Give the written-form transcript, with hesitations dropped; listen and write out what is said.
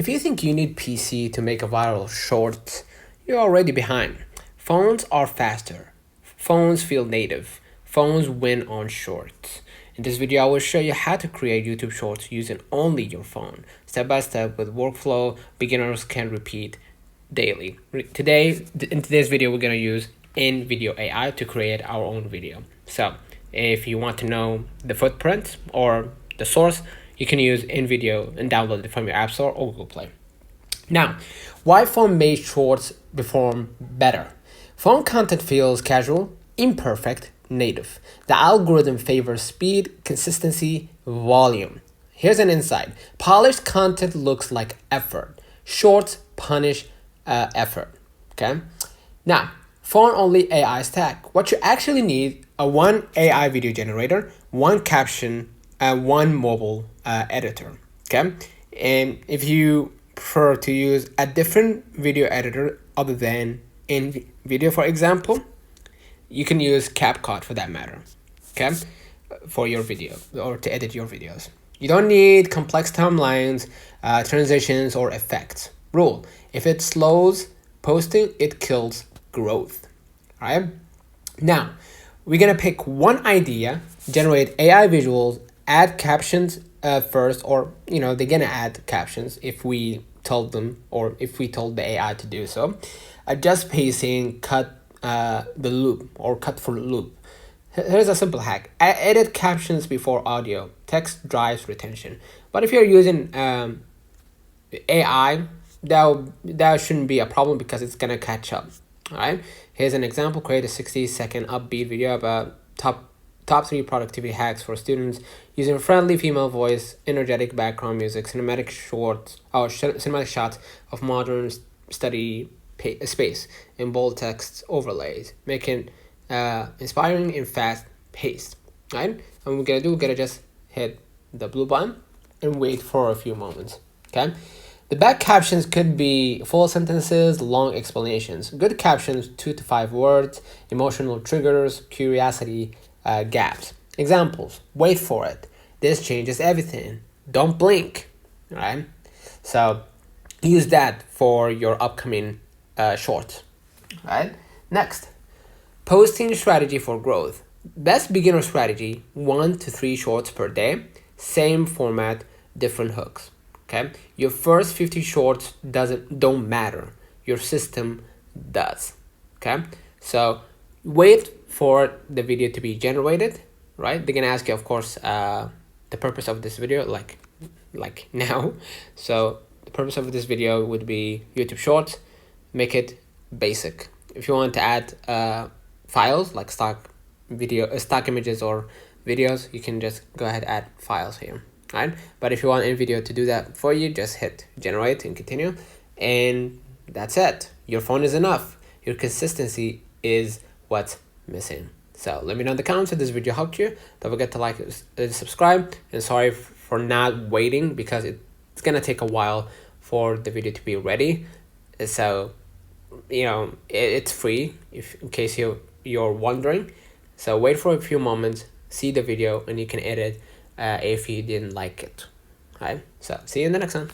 If you think you need PC to make a viral short, you're already behind. Phones are faster. Phones feel native. Phones win on shorts. In this video, I will show you how to create YouTube shorts using only your phone, step by step with workflow beginners can repeat daily. In today's video, we're going to use in-video AI to create our own video. So if you want to know the footprint or the source, you can use in-video and download it from your App Store or Google Play. Now, why phone-made shorts perform better? Phone content feels casual, imperfect, native. The algorithm favors speed, consistency, volume. Here's an insight. Polished content looks like effort. Shorts punish effort. Okay? Now, phone-only AI stack. What you actually need are one AI video generator, one caption, and one mobile editor. Okay? And if you prefer to use a different video editor other than InVideo, for example, you can use CapCut for that matter, okay, for your video or to edit your videos. You don't need complex timelines, transitions, or effects. Rule: if it slows posting, it kills growth. All right. Now, we're gonna pick one idea, generate AI visuals, add captions first, or they're gonna add captions if we told them or if we told the AI to do so. Adjust pacing, cut the loop or cut for loop. Here's a simple hack. Edit captions before audio. Text drives retention. But if you're using AI, that shouldn't be a problem because it's gonna catch up. All right. Here's an example. Create a 60-second upbeat video about top 3 productivity hacks for students using friendly female voice, energetic background music, cinematic shots of modern study space, and bold text overlays, making inspiring and fast paced. Right? And we're gonna just hit the blue button and wait for a few moments. Okay. The back captions could be full sentences, long explanations. Good captions, 2 to 5 words, emotional triggers, curiosity, gaps. Examples: wait for it. This changes everything. Don't blink. Right? So use that for your upcoming shorts. Right? Next, posting strategy for growth. Best beginner strategy: 1 to 3 shorts per day. Same format, different hooks. Okay? Your first 50 shorts don't matter. Your system does. Okay? So wait for the video to be generated, right? They're gonna ask you, of course, the purpose of this video, like now. So the purpose of this video would be YouTube Shorts. Make it basic. If you want to add files like stock images or videos, you can just go ahead and add files here, right? But if you want InVideo to do that for you, just hit generate and continue, and that's it. Your phone is enough. Your consistency is what's missing. So let me know in the comments if this video helped you. Don't forget to like and subscribe, and sorry for not waiting because it's gonna take a while for the video to be ready. So it's free in case you're wondering. So wait for a few moments, see the video, and you can edit if you didn't like it. All right, so see you in the next one.